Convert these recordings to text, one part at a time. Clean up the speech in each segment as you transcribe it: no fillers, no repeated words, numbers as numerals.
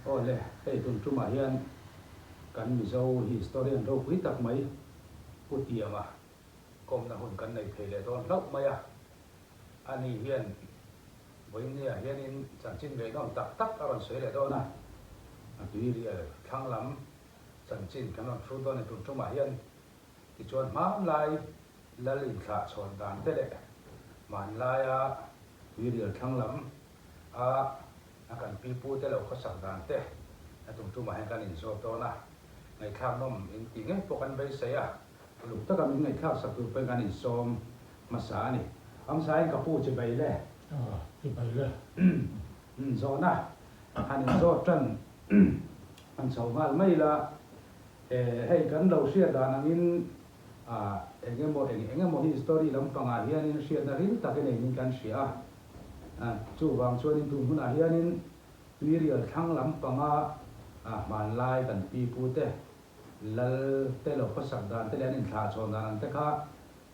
ole hei tun tuma hian kan mizo historian ro pui tak mai putiama komna hun kan nei phele don hlaup maya ani hian voinia hian in chanchin ve don tak tak aron sei le dona atui ri thanglam chanchin kan on thu don tun tuma hian ti chuan mam lai lalin thla chhon dan te le man laia tui ri thanglam a akan pipu te lo khosak dan te atum tuma hian kan in zo dona ngày khác nó in tiếng ấy bộ căn bây say à lúc tất cả những ngày khác sắp tới bên anh xóm mà xã này ông xã anh gặp phụ chỉ bay đấy chỉ bay đấy rõ na anh rõ chân anh cháu ngal mấy là hay cái đầu xưa đó anh in anh một history lắm bằng à hiện in xưa đó riêng ta cái này mình can xưa chú vàng xuân in tùng hun à hiện in tuy riêng thăng lắm bằng à man lai kan pi pu te lal te lo khosak dan te len in thla chon dan te kha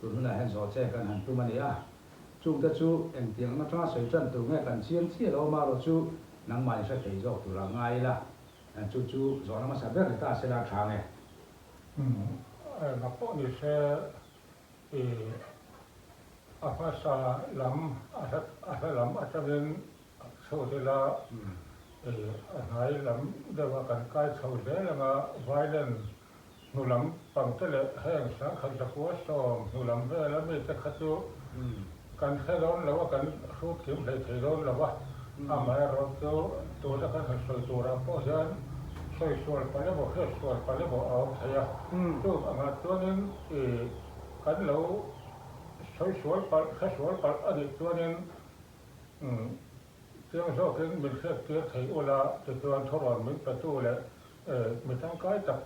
tu huna hen zo che kan han tu mani a chung te chu eng tiang na tra soi chan tu nge kan chiam chi lo ma lo chu nang mai sa thei zo tu la ngai la chu chu zo na ma sa ber ta se la tha nge na po ni se a fa sa lam a lam a cha ben so de la hai lam de wa kan kai chho de la nga violent nu lam pang te le heng sang khan ta ko so nu lam ve la me te khatu kan khe don la wa kan khu kim le the don la wa ama ro to da kan so to ra po jan soi sual pa le bo khe sual pa le bo au thaya to ama to nin kan lo soi sual pa khe sual pa ani to nin tiếng số cái mình sẽ tiếng thấy ola từ từ anh thổi mình bắt đầu là mình tăng cái tập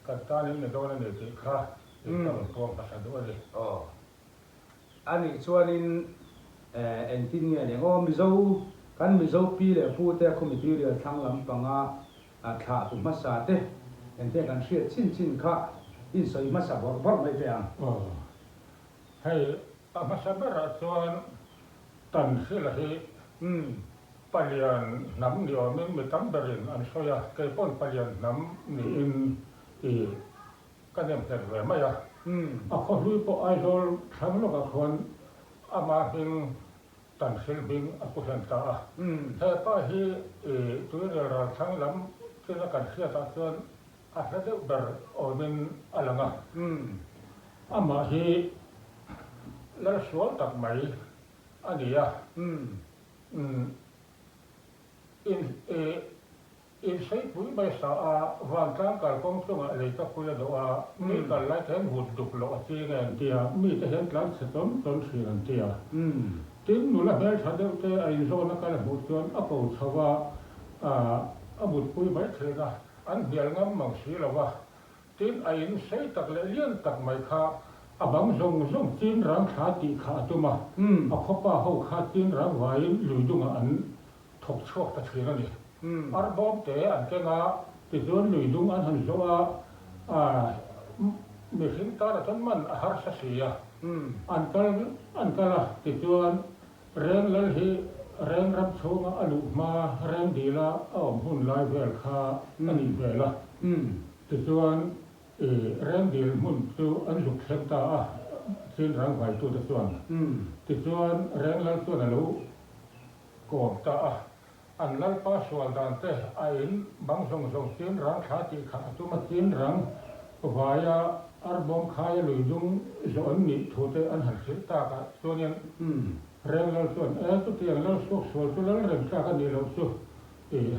cái ta nên mình đâu là để cái khá để tăng cường phát triển đôi đi. Anh cho nên anh tin nghe này ông mizo kan mizo pi le pu te committee le thang lam panga thả tụ mất sa te anh te kan share chin kha in soi mất sa bor mai pe ang hay mất sa bera chuan tan se la hi palian nam ni o min mi tam berin an soya ke pon palian nam ni in kanem ter ve maya a kho hui po idol tham lo ka khon ama hing tan sil bing a ku han ta he pa hi tu ra thang lam ke la kan sia ta chuan a sa de ber o min alanga ama hi la sual tak mai ania in sei pui bai sa a van tang kal kong chunga le ta pui do a mi kal lai then hut duk lo a chi ngen tia mi te hen tlan se tom si ngan tia tin nu la bel thade te a in zo na kal bu chuan a ko chawa a but pui bai the na an bial ngam mang si lo wa tin a in sei tak le lian tak mai kha a bang zong tin rang kha ti kha tuma a khopa ho kha tin rang vai lui dunga an thok chok ta thina ni ar bom te an ke nga ti zon lui dung an han zo a mi hin ta ra tan man a har sa sia an kala ti chuan reng lal hi reng rap chunga alu ma reng dila om hun lai vel kha ani vela ti chuan reng dil mun chu an luk thlem ta a chin rang vai tu ta chuan ti chuan reng lal chuan alu kom ta a an lal pa sual dan te a in bang zong tin rang kha ti kha tu ma tin rang vaya ar bom khai lui dung zo an ni thu te an han sil ta ka chuan reng lal chuan tu tiang lal sok sual tu lal reng ka ka ni lo chu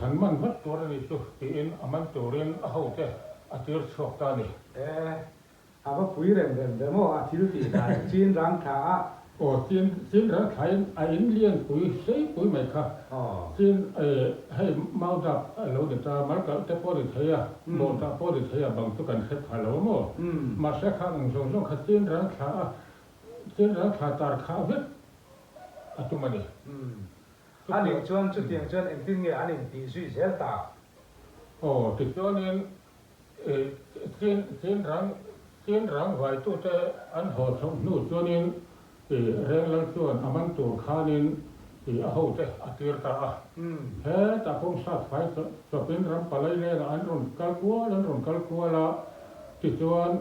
han man vat tur ni chu ti in aman turin a ho te a tir chok ta ni ava pui rem mo a thil ti da chin rang kha o tin rang khai a in lian pui sei pui mai kha tin hay mau da lo de ta mar ka te po de thaya mo ta po de thaya bang tu kan khet kha lo mo ma se kha ng zong kha tin rang kha tar kha vet atumani anh chuan chu tiang chuan anh tin nghe anh ti suy zel ta ti chuan in tin rang vai tu te an ho chong nu chuan in reng lal chuan aman tur khanin hậu thế tir ta he ta cũng sát phải cho bên ram palai le là anh run calcua là thì chuan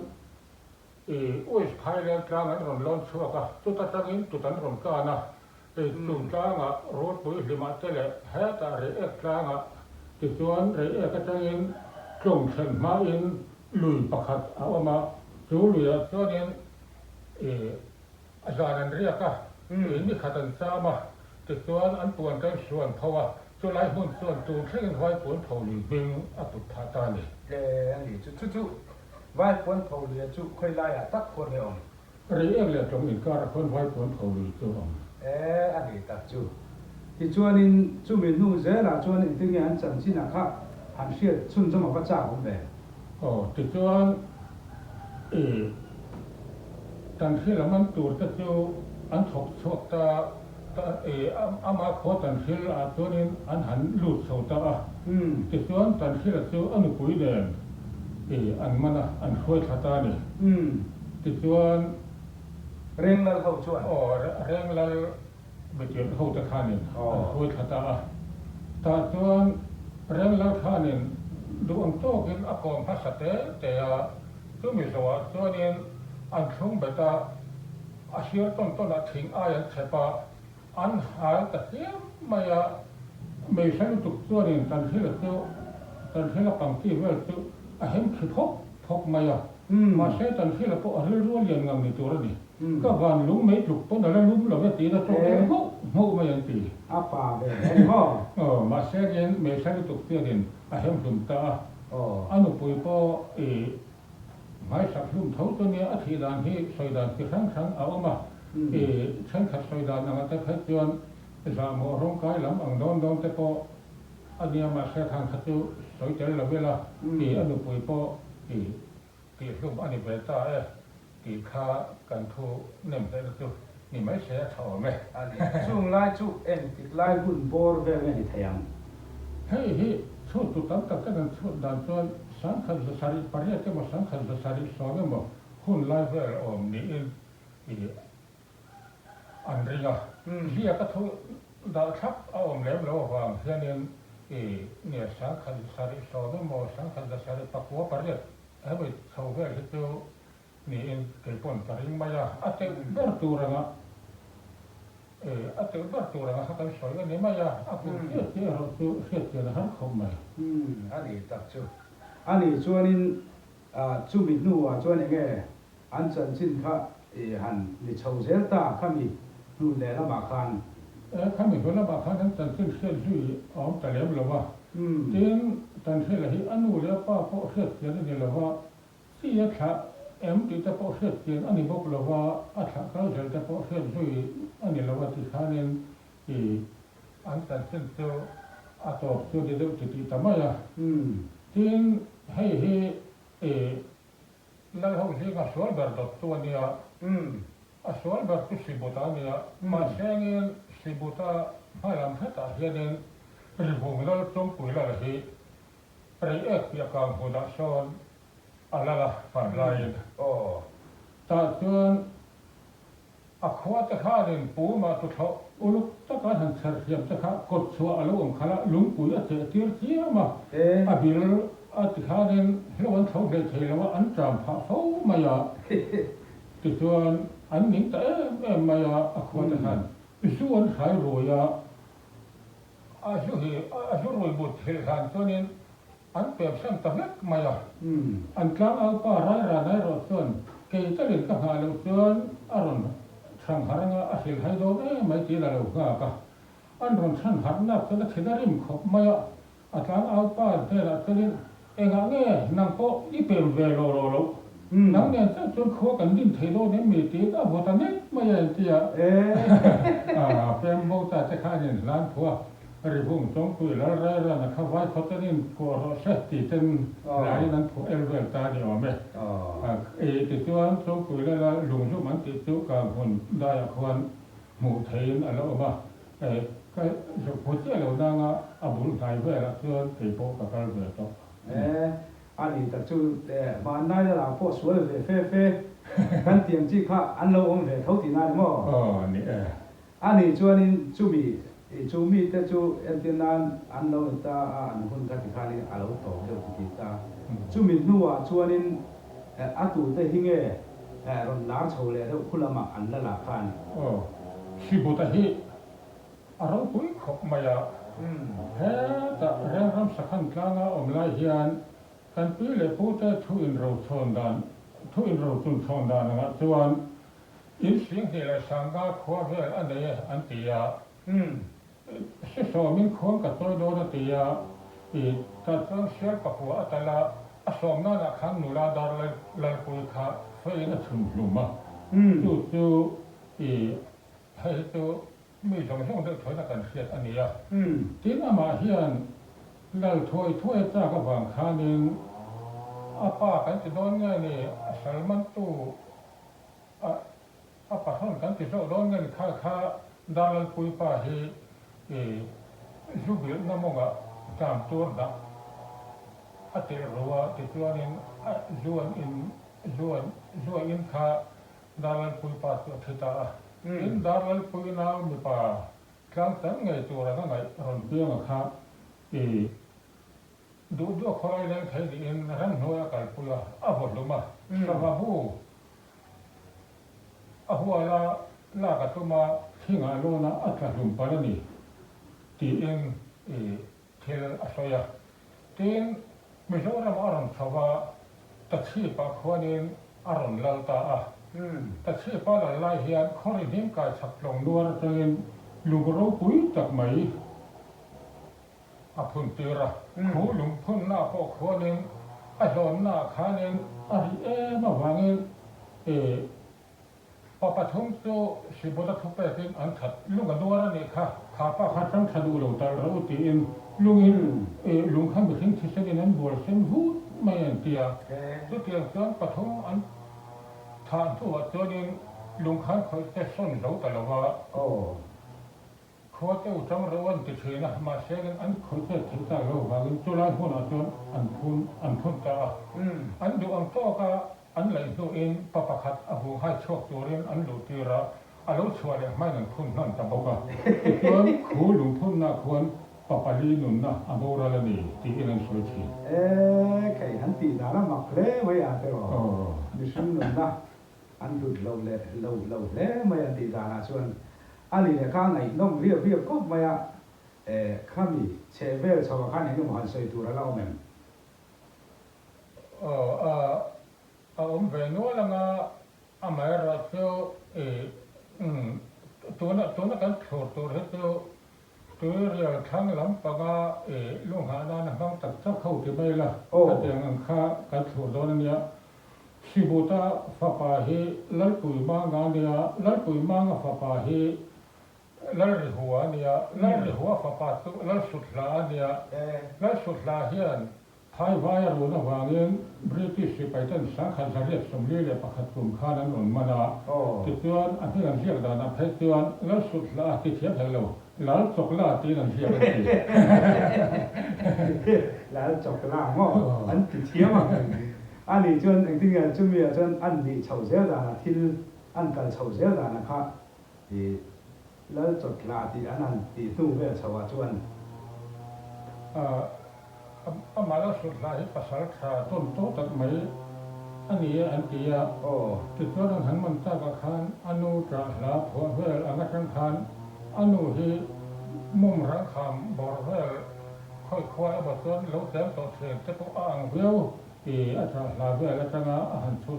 ôi khai lên trang anh run lon chua cả tụt ta trang in tụt anh run cả na tụt trang à road bui lima thế lệ he ta re trang à thì chuan re cái trang in trồng sen ma in lùi pakhat à mà chú lùi à cho nên azanan ria ka ni khatan sa ma ti chuan an puan kan suan phawa chu lai hun chuan tu thlen hoi puan phau li bing a put tha ta ni le ani chu vai puan phau li chu khoi lai a tak khon le om ri em le trong in kar khon hoi puan phau li chu om ani tak chu ti chuan in chu min nu ze la chuan in tinge an chan chin a kha han hriat chun chama va cha om be ti chuan tan khi là man tur ta chu an thok chok ta ama kho tan khi a chu nin an han lut so ta a ti chuan tan khi là chu an pui len an mana an khoi thata ni ti chuan reng lal ho chuan reng lal be tian ho ta khanin an khoi thata a ta chuan reng lal khanin du ang to kin a kom pha sa te a chu mi so a chuanin an thung beta a hiar ton a thing ai an thepa an hal ta hiam maya me san tu chuanin tan hila pang ti vel tu a hem khi phok maya ma se tan hila po a ru lian ngam ni tur ni ka van lung me tluk po na lum lo ti na to mo ma yan ti a pa ve ani ho ma se gen me san tu chuanin a hem hlum ta anu pui po mai sắp lum thấu cho nên thì đàn hi soi đàn thì sáng ở mà sáng khát soi đàn là người ta thấy chuyện giờ mùa rong cái lắm bằng đón tới po anh em mà sẽ thằng khát chú soi chơi là biết là thì anh được bồi po thì lum anh về ta thì khá cần thu niệm tới chú thì mấy sẽ thở mẹ chung lai chú em thì lai bún bor về cái gì thèm hey chút tụt tắm tất cả chút đàn cho sáng khát là sari paria cái mà sáng khát là sari so với mà hun lai về om ni in thì anh riêng ria cái thu đã thắp om lém lâu vàng cho nên thì nè sáng khát là sari so với mà sáng khát là sari pakua paria ấy vậy sau về cái chỗ ni in cái pon paring maya at cái berturang at cái berturang ha cái soi cái này maya at cái rồi là hắn không mày ani tak chu ani chuanin chu mi nu a chuan nge an chan chin kha han ni chho zel ta khami nu le la ma khan khami ko la ba khan han chan chin sel sui om ta lem lo wa tin tan sel hi anu le pa po set ya ni lo wa si ya kha em ti ta po set chen ani bok lo wa a tha ka zel ta po set sui ani lo wa ti khanin an chan chin to a to chu de ti ta ma ya tin hay la ho je ga sol ber dot to nia a sol ber tu sibota nia ma sengin sibota halam thata hianin ri bung la chong pui la hi ri ek ya ka ho da son ala fa lai ta chuan a khwa ta kha din pu ma tu tho uluk ta ka han thar hiam ta kha kot chua alo om khala lung pui a te tir chia ma a bil at khaden helwan thau de thela an tram pha fo maya ti chuan an ning ta maya a khwa ta han suan khai roya a ju roi bu thel han chuanin an pep sam ta mek maya an tlang au pa ra nai ro chuan ke ta len ka ha lo chuan aron thang haranga a hil hai do mai ti la lo nga ka an ron than har na ta thedarim khop maya a tlang au pa te la chuanin enga nge nang po I pem ve lo nang ne ta chun kho kan din thei do ne mi ti ta bo ta ne ma ya ti ya pem bo ta te kha nin lan phua ri bung chong pu la ra na kha vai kho ta nin ko ro se ti ten lai nan phu el vel ta ni o me ti chuan chong pu la lung ju man ti chu ka hun da ya khwan mu thein a lo ma cái phụ trợ là đang bún thái về là chưa thì bộ cả cái về đó anh ấy tập trung để mà nay là bộ số về phê cái tiền chỉ khác anh lâu ông về thấu thì nay mà nè anh ấy cho nên chuẩn bị chú mi te chú em tin an lâu ta an hun cái khá đi alo tổ được thì ta chú mình nuôi chú anh à tụ te hinge rồi lá chầu lệ đâu kula mà ăn là khan si bota hi aro pui khop maya he ta rem ram sakhan tlanga omlai hian kan pi le pu te thu in ro chon chun chon dan nga chuan in sing he la sanga khwa vel an nei an tia se so min khom ka toy do na tia I ta chang sia ka pu atala asom na la khang nu la dar la pui kha fe na chun luma chu I hay tu mi trong trong được thôi là cần thiết anh ấy à tiếng mà hiện là thôi ta có vàng khá nên apa kan ti don nga ni Salman tu apa hon kan ti so don nga ni kha dalal pui pa hi jubil na monga tam tur da ate ruwa ti tuanin zuan in kha dalal pui pa tu thita in dalal pui na mi pa kang tang ngai tu ra ngai ron piang kha du khoi le thai di in ran noya kal pula a boluma sababu ahwala la ka tuma thinga lona atla lum palani ti in thel asoya tin misora maram sawa tachi pa khwanin aron lalta a tachi pa la lai hian khori nim ka chaklong nuar tangin lugro pui tak mai apun tira khu lung phun na po khwanin a lon na khanin ari ma wangin papa thum to siboda thupe tin an that lunga nuar ni kha pa kha tang thadu lo tar ro ti in lungin lung kham bi thing thisen an bol sem hu mai an tia tu tiang chuan pathum an than tu wa chuanin lung khan khoi te son lo ta lo wa khoi te utang ro an ti thina ma segen an khoi te thita lo wa in chulai hona chuan an phun ta an du ang to ka an lai tu in papa khat a hu hai chok turin an lu tira a lo chua le mai nan phun nan ta boka chuan khu lung phun na khon papa li nun na a bora la ni ti in an soi thi cái hắn tì đó là mặc lẽ mấy à thế rồi đi xuống nữa na anh đụt lâu lẽ mấy anh tì đó là xuân anh đi cái này nông việc có mấy à khám đi chế về sau cái này nó mà hắn xây tu ra lâu men về nữa là ngà mai ra cho tôi nó cần thổi hết cho tôi giờ tháng lắm và lúc hà đan là không tập chấp khẩu thì bây là cái tiền khá cái thổi đó này si bố ta phá pa hi lal pui ma nga nia lal pui ma nga phá pa hi lal ri hua phá pa tu lal sut la hian hai vai ro na wangin British paitan sang khan sariat somli le pakhat kum khan an on mana ti chuan an hi an hiak da na phai chuan lal sut la ti thiam hello lal chok la ti an hiak ti lal chok la mo an ti thiam anh đi chuan anh tin là chu mi chuan anh đi chầu dễ da na thil anh kal chầu dễ da na kha thì lal chok la ti an ti tu ve chawa chuan mà nó sụt lại pasal thà tôn tốt thật mấy anh kia từ chỗ đó hắn mình ta cả khan anu trả lá phổ về anh cái khan anu thì mông răng kham bỏ về khơi khoai ở chỗ lâu tiếng tổ truyền tới bộ ang phiêu thì anh trả lá về cái trang hắn sụt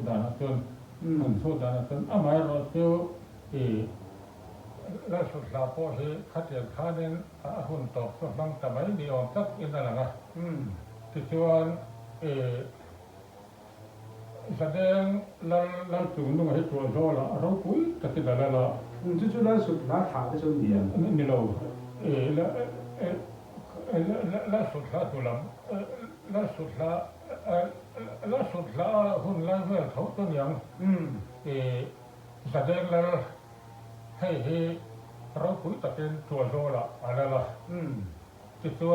đàn mai rồi phiêu thìแล้วสุดลาพอเหขัดอย่างข้าเนี่ยหุ่นตกส่วนบางแต่ไม่ดีออกจากอินนั่นแหละที่ส่วนแสดงเราจุ่มลงให้ตัวโซ่ละเราคุยแต่ที่นั่นละจู่ๆแล้วสุดลาขาดที่สุดเนี่ยนี่เราแล้วสุดลาตัวลำแล้วสุดลาหุ่นไล่เวลเขาต้นยังแสดงแล้วให้เราคุยแต่เป็นตัวโซละอะไรล่ะที่ตัว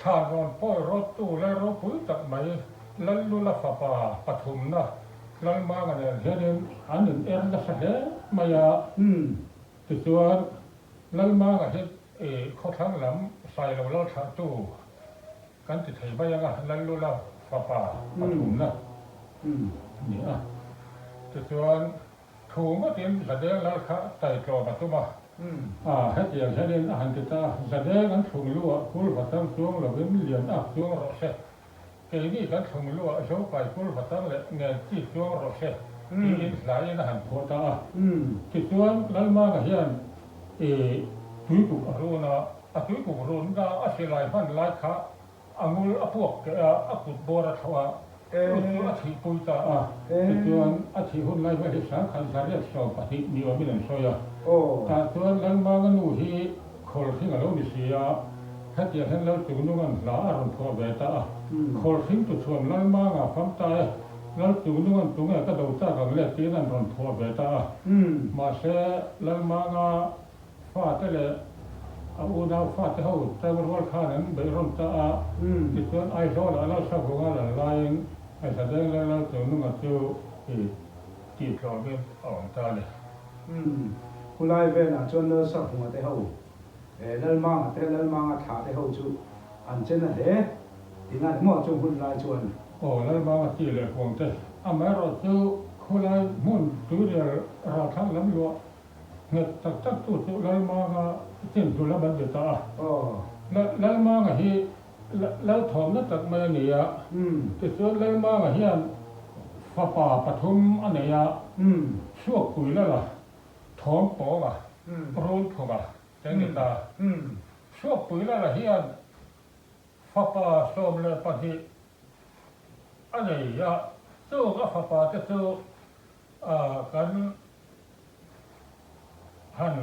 ทานนอนป้อยรถตู้แล้วเราคุยแต่ไม่แล้วลุลฟ้าป่าปฐุมนะแล้วมากันเนี่ยเห็นอันหนึ่งเอ็นจะเสด็จมายาที่ตัวแล้วมากันเห็น เขาทั้งลำใส่เราแล้วถ้าตู้กันติดเหตุยังไงนั่นรู้แล้วป่าปฐุมนะนี่อ่ะแต่ส่วนถูกก็เตรียมแสดงแล้วค่ะไต่ตรอปัตตุมาให้เดียวแสดงอาหารติดตาแสดงกันถูกรู้ว่าคุณปัตตังช่วงเราเป็นเรียนช่วงเราเสร็จเกี่ยนี้กันถูกรู้ว่าช่วงไปคุณปัตตังเลยเงินที่ช่วงเราเสร็จที่หลายอาหารโคตรที่ส่วนนั้นมาก็เห็นทุยกุกรู้นะทุยกุกรู้นะอาศัยหลายพันหลายขาอังุลพวกกุดโบราณทว่าอาทิปุยตาที่ส่วนอาทิหุ่นหลายวันที่สามขันสารยักษ์สอบปฏินิวมิลันโซยาแต่ส่วนนั้นมาก็นู่ที่คนที่เราดิเสียถ้าเกิดเห็นเราจุกนุ่งกันหลาอารมณ์พอเบต้าคนที่ตัวส่วนนั้นมาก็ฟังตายเราจุกนุ่งกันจุกเนี่ยก็ดูตากันเล็กที่นั่นรอนพอเบต้ามาเสียแล้วมาก็ฟาดเลยเอาดาวฟาดเขาแต่วันวันข้านั้นไปร่อนตาที่ส่วนไอ้โซ่เราชอบงานอะไรไอ้แสดงแล้วจุกนุ่งกันจู่ที่เราเป็นอ่อนตาเลยคุณไล่เป็นอ่ะจนเราสักหัวแต่เขาเล่นมังแต่เล่นมังถ่าแต่เขาจู่อันเช่นนั้นเด้ที่นั่นมั่วจงคุณไล่ชวนเล่นมังที่เลยคงแต่อเมริกาจู่คุณไล่มุ่งตัวเดียวเราทั้งลำลัวเงี้ยตักตัวเล่นมังเช่นตัวละบันเดตาเล่นมังที่แล้วถอมนั่นตักมาเนี่ยที่ส่วนเล่นมังที่ฟ้าป่าปฐมอันเนี่ยชั่วคุยแล้วล่ะถอมปอกรู้ถูกป่ะเจนิตาชั่วคุยแล้วล่ะที่ฟ้าป่าสมเลยปฏิอันเนี่ยสู้กับฟ้าป่าจะสู้กันหัน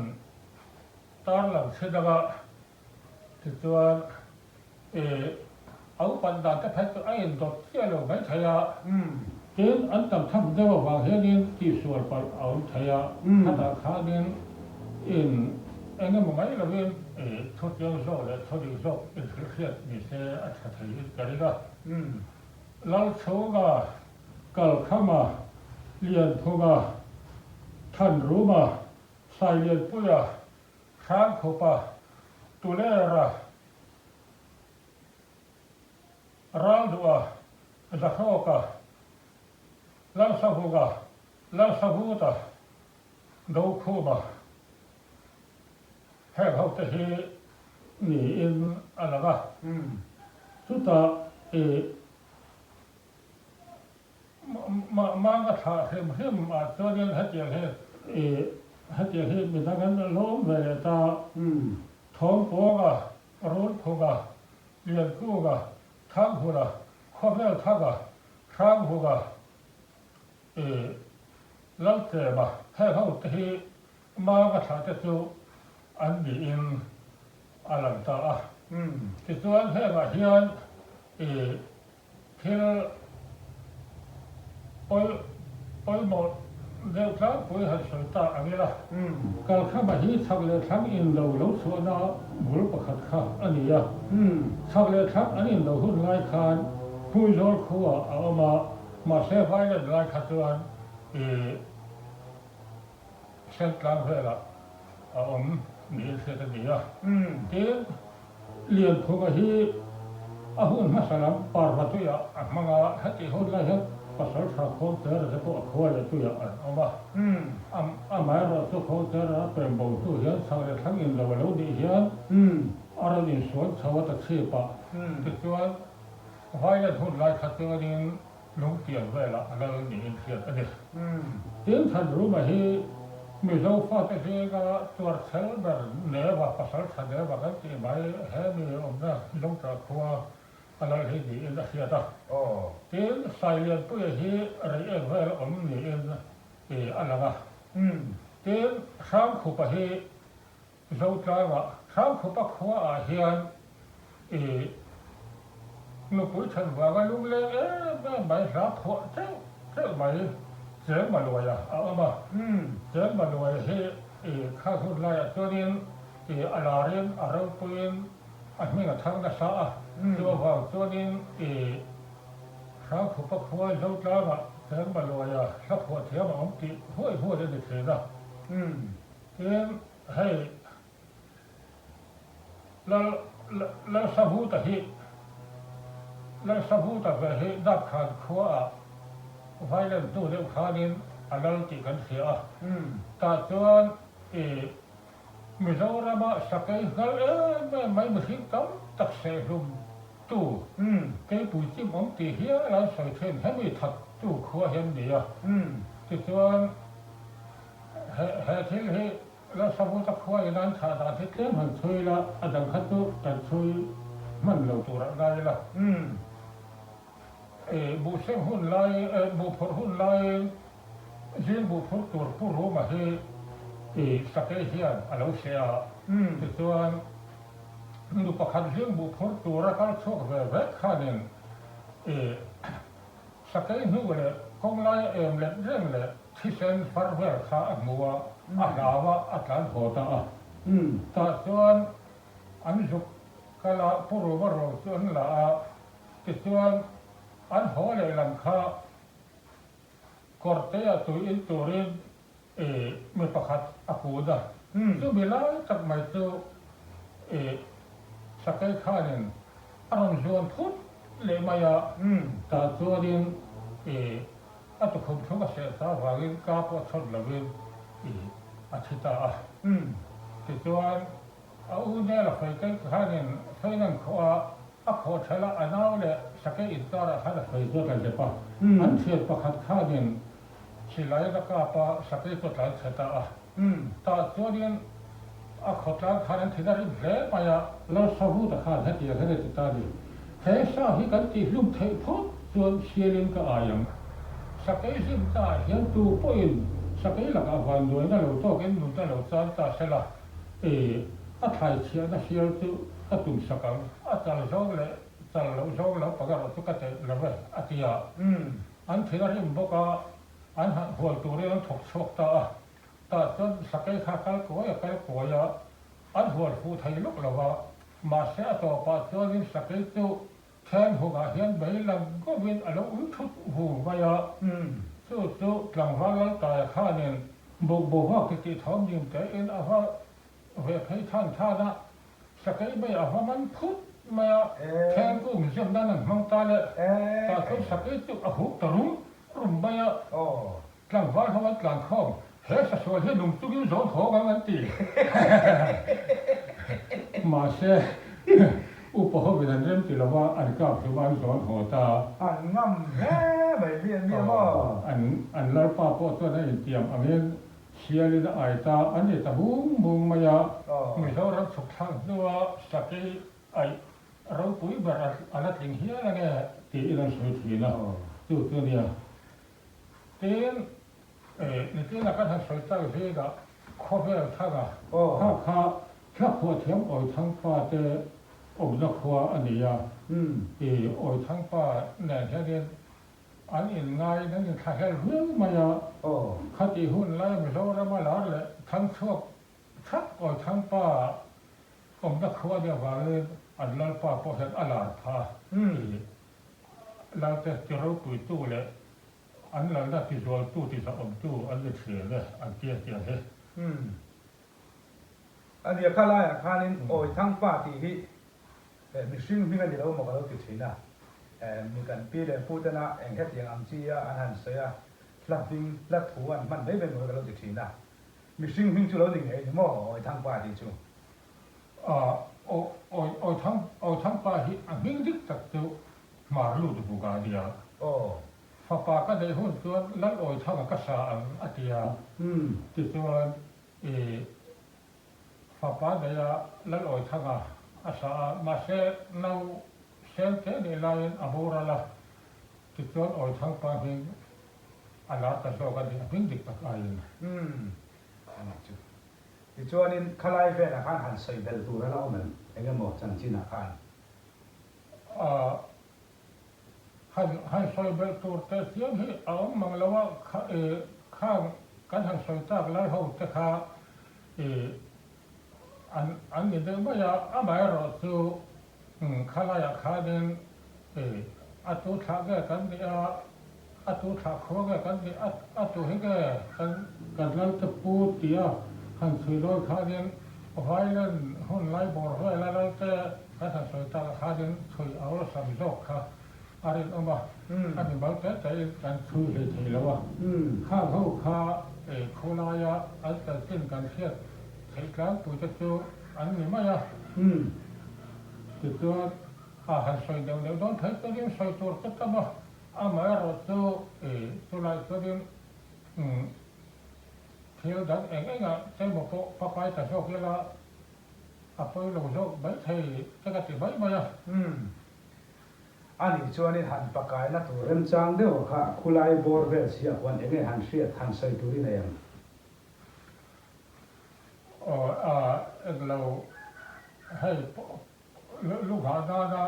ตอนหลังเสด็จว่าที่ตัวเอาปันดาจะแพ้ตัวไอ้ดอกเชี่ยเราไม่ใช่เห็นอันต่ำทำได้ว่าวางเห็นนี่ที่ส่วนปนเอาใช่ถ้าตาขาเนี่ยเองก็ไม่เราเป็นทุกอย่างโซ่เลยทุกอย่างโซ่เครียดมีเสียอัศจรรย์กันเลยก็เราโชว์ก็กลับเข้ามาเรียนพูมาท่านรู้มาใส่เรียนปุยะช้างขบตุเลระร้านดัวจะเข้ากันลังสับหูตาดูคู่มาให้เขาจะเห็นนี่เองอะไรก็สุดท้ายมังก็ท่าเห็นมาตัวนี้ให้เจอเห็นมีทั้งนั้นล้มเวลตาท้องโป่งร้อนหัวเรียนคู่ทั้งหัวข้อแรกทั้งหัวแล้วแต่มาให้เขาที่มาก็ท่าจะสู้อันนี้เองอะไรต่างที่ส่วนให้มาเฮียนที่ไปหมดเดี๋ยวครั้งไปให้สวยตาอันนี้ละการเข้ามาที่ทักเลยทั้งอินเราส่วนน่ะบุรุษประคัตข้าอันนี้ทักเลยทั้งอันนี้เราหุ่นลายคานผู้ยอดขัวเอามาเสียไว้ในลายคาตัวเส้นกลางเพื่อละนี่เสียกันดีเดี๋ยวเรียนพวกที่หุ่นมาสลับปาร์วัตุยะมังฮัตติหุ่นไรครับภาษาชาวโคเตอร์จะพวกขวายตุยะเอามาหมายเราทุกโคเตอร์เป็นบ่าวตุยะทางทั้งอินเราเราดีเฮียนอะไรนี่ส่วนชาวตะเชียปะที่ส่วนไว้ในหุ่นไรคาตัวนี้ลงเตียนไว้ละอะไรนี่เทียนอันนี้เดี๋ยวท่านรู้ไหมที่มีเราฟ้าที่ก็ตัวเซลล์แบบเนื้อว่าภาษาชาเนื้อว่ากันที่ไม่ให้มีองค์น่ะลงจากขัวอะไรที่ดีอินเดียต่อเดี๋ยวใส่เรียนเพื่อที่อะไรเองไว้องค์นี่เองอะไรนะเดี๋ยวข้ามขุปะที่เราจะว่าข้ามขุปะขัวอาเฮียนลูกผู้ชายว่ากันลูกเล็กไม่รับหัวเจ้าไม่เสียงมาลอยเอามาเสียงมาลอยที่ข้าคุณไล่ตัวนี้อะไรเรียนอะไรปืนอันนี้ก็ทั้งนั้นซะตัวว่าตัวนี้ข้าคุณพักหัวเราจ้าเสียงมาลอยสักหัวเทียมอันที่หัวจะได้เสียนะเทียมให้ la sabu ta ve hi da khan khua violent tu de khanin alal ti kan sia ta chuan Mizorama sakai gal mai machine kam tak se rum tu cái bụi chim ống thì hiếu là sợi thuyền hết bị thật tu khua hiện đi à thì cho hệ thế hệ là sau khi tập khua thì nan thà thà thế thế mình chơi là anh đang hát tu anh chơi mình lâu tu ra đây là bộ xem hôn lại bộ phật hôn lại riêng bộ phật tu phật rô mà hệ sakai hiền anh lâu xe thì cho nu pakhat riêng bu phur tura kal chok ve ve khanin sakai nu le kong lai em le reng le thisen far ve kha amua alawa atlan hota ta chuan an juk kala puru baro chuan la ti chuan an ho le lam kha korte a tu in turin mi pakhat akuda chu bilai tak mai chu sakai khanin aron zuan phut le maya ta chuanin atu khum thunga se ta wangin ka po thot lovin athita ti chuan au ne la fai kai khanin phainan khawa a kho thala anaw le sakai intara khala fai zo kan le pa an thiet pakhat khanin silai la ka pa sakai ko tlan theta ta chuanin a khotla khanan thidari hle maya lo sabu ta khan hati ya khane ta di he sa hi kan ti hlum thei phot chuan sialin ka ayam sakai sim ta hian tu poin sakai la ka van doi na lo to ken nu ta lo chan ta sela a thai chia na sial tu a tum sakang a tal zong le tal lo zong lo pa ga tu ka te la ve atia an thidari boka an ha hol tu re an thok chok ta ta chuan sakai kha kal ko ya an hual fu thei luk lawa ma se to pa chuan sakai tu then hu ga hian bei lam ko win alo un thut hu wa ya chu tlang wa la ta kha nen bo wa ki thom nim te in a wa ve phei than tha na sakai bei a wa man phut ma then ku mi jam dan mang ta le ta chu sakai tu a hu tarum rum ba ya tlang wa ha wa tlang khom he sa so he nung tu gi zo ho ga ngan ti ma se u po ho bin rem ti lawa an ka su ban zon ho ta an ngam he bai lian mi mo an la pa po to na tiam amen siali da ai ta an ni ta bung ma ya mi zo ran chuk thang nuwa saki ai ro pui bar ala ting hia la ne ti ilan su thi na tu nia tenนี่ที่นักการสอยเจ้าเสียก็ข้อเพื่อท่าก็ถ้าหัวเทียมอ่อยทั้งป้าเจออกนักหัวอันนี้อ่อยทั้งป้าเนี่ยแค่เดียนอันนี้ง่ายนั่นคือถ้าแค่เรื่องมายาคดีหุ้นไล่ไม่รู้แล้วมาแล้วเลยทั้งช่วงชักอ่อยทั้งป้าองนักหัวเดียวว่าเลยอันนั้นป้าพอเห็นอลาดพาเราจะรู้ปุ๋ยตู้เลยอันนั้นน่ะที่ตัวตู้ที่สะอมตู้อันนี้เสียเลยอันเตี้ยเฮ้อันเดียวข้าไล่ข้านี่โอ้ยทั้งป้าที่ที่มีสิ่งที่กันที่เราบอกเราติดถิ่นนะมีการปีเลยพูดนะเองแค่เสียงอัมชีอะอันนั้นเสียหลักวิ่งหลักถูอันมันได้เป็นเหมือนเราติดถิ่นนะมีสิ่งที่เราติดไอ้หม้อโอ้ยทั้งป้าที่จู่โอ้ยทั้งป้าที่อันนี้ดิกตัดตัวมาลู่ตัวกาเดียฟ้าป่าก็ได้หุ่นตัวลัดโอยเท่ากับกษัตริย์อัตยาติดตัวฟ้าป่าได้ลัดโอยเท่ากับอาสามาเสนาเซนเทเดลายอบูราละติดตัวโอยทั้งป่าเองอันนั้นแต่โซกันดีวิ่งดิบตะไคร้ติดตัวนี่ขลายเฟนอาคารหันใส่เบลตัวแล้วมันเองก็หมดจังจินอาคารให้ซอยเบลตูแต่เสียงที่เอามังแล้วว่าข้างกันทางซอยตากแล้วเขาจะขาอันนี้เดิมว่าอย่าอาศัยรอสู่ข้าราชการเนี่ยอัตุทักกันเนี่ยอัตุทักเขากันเนี่ยอัตุให้กันแล้วจะพูดที่หันซอยร้อยข้าเนี่ยอ vai lên hôn lái bò vai lái cái thằng sợi ta khá đến thui áo là sầm dốc khá anh ông bà anh bảo cáiกันthui thìแล้วว่าข้าเขาข้าโคลายะอันแต่กินกันเสียใช้กลางตัวจะตัวอันนี้ไม่อะตัวหันสอยเดี๋ยวโดนเทตัวนี้สอยตัวก็ต้องมามาเราตัวไรตัวนี้เที่ยวดังเองอ่ะใช้บอกป้าไปแต่โชคแล้ว apoi lo zo bai thei taka ti bai mai a ani chuanin han pakai na tur rem chang deuh kha khulai bor vel sia wan enge han hriat han sai turin a yang lo hei lu ha da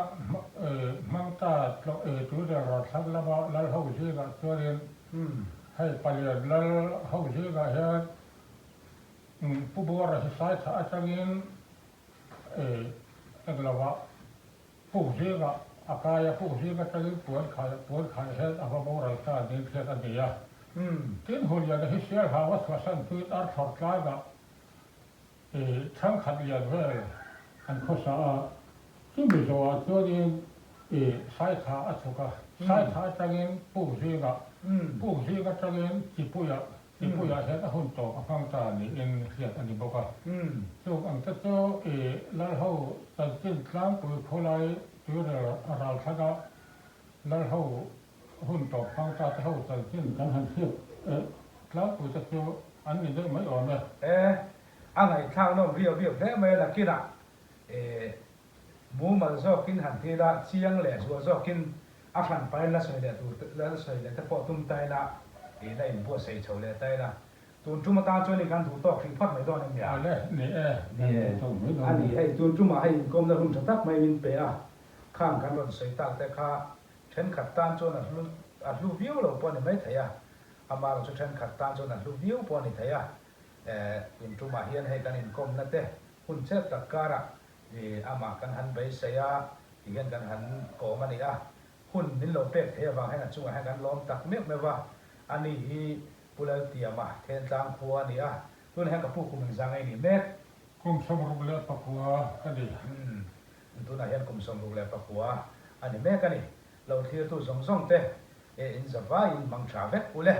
mang ta lo tu de ra thak la ba la ho ji ga chuanin hei palian la ho ji ga hian pu bor a sai tha atanginเราผู้เชี่ยวอากาศผู้เชี่ยวก็จะปวดขาเห็นอะไรบ้างไรก็ดิ้นเสียกันดีอ่ะทิ้งหุ่นยนต์ที่เสียหาว่าสวสันตุยอาร์ทอร์กลายก็ทั้งขัดยันเวลอันข้อสอบซึ่งมีส่วนตัวนี้สายขาอัศกะสายขาจะเงินผู้เชี่ยวก็จะเงินจีปุยที่ผู้ยาเห็นหุ่นโตฟังตานี่เองเสียอันนี้บอกว่าตัวอันเจ้าแล้วเขาตัดสินครั้งปุยเขาเลยตัวเราทักแล้วเขาหุ่นโตฟังตาเขาตัดสินกันหันเสียครั้งปุยจะตัวอันนี้ได้ไม่อ่อนเลยอันไหนข้าวน้องเรียวได้ไหมล่ะกินอ่ะหมูมันชอบกินหันทีละเชียงแหล่ชัวชอบกินอักขันไปแล้วใส่แหล่ตัวแล้วใส่แหล่ถ้าพอตุ้มไตละได้บัวใส่เฉาเลยได้ละตัวจุ่มตาจนในการถูกตอกทิ้งพัดไม่ต้องนั่นอย่างนี่อันนี้ให้ตัวจุ่มมาให้กรมดำรงชักไม่วินเปะข้างกันรถใส่ตาแต่ข้าเช่นขัดตานจนลูกวิวเราปอนไม่ถ่ายอามาเราจะเช่นขัดตานจนลูกวิวปอนถ่ายตัวจุ่มมาเฮียนให้กันอินกรมนั่นเต้หุ่นเช็ดตะการะอามากันหันไปเสียเฮียนกันหันก่อมันนี่หุ่นนิลโลเป็ดเทียบให้กันจุ่มให้กันล้อมตักเมียไม่ว่าอันนี้ปุระเตียมาเทนจางพัวนี่ตัวนี้ให้กับผู้คุมจางไอ้นี่แม่คุมสมรูปเลือดปักหัวกันดิตัวนี้ให้คุมสมรูปเลือดปักหัวอันนี้แม่กันนี่เราเที่ยวตัวสองเตะอินสบายอินมังชาเวกอุเล่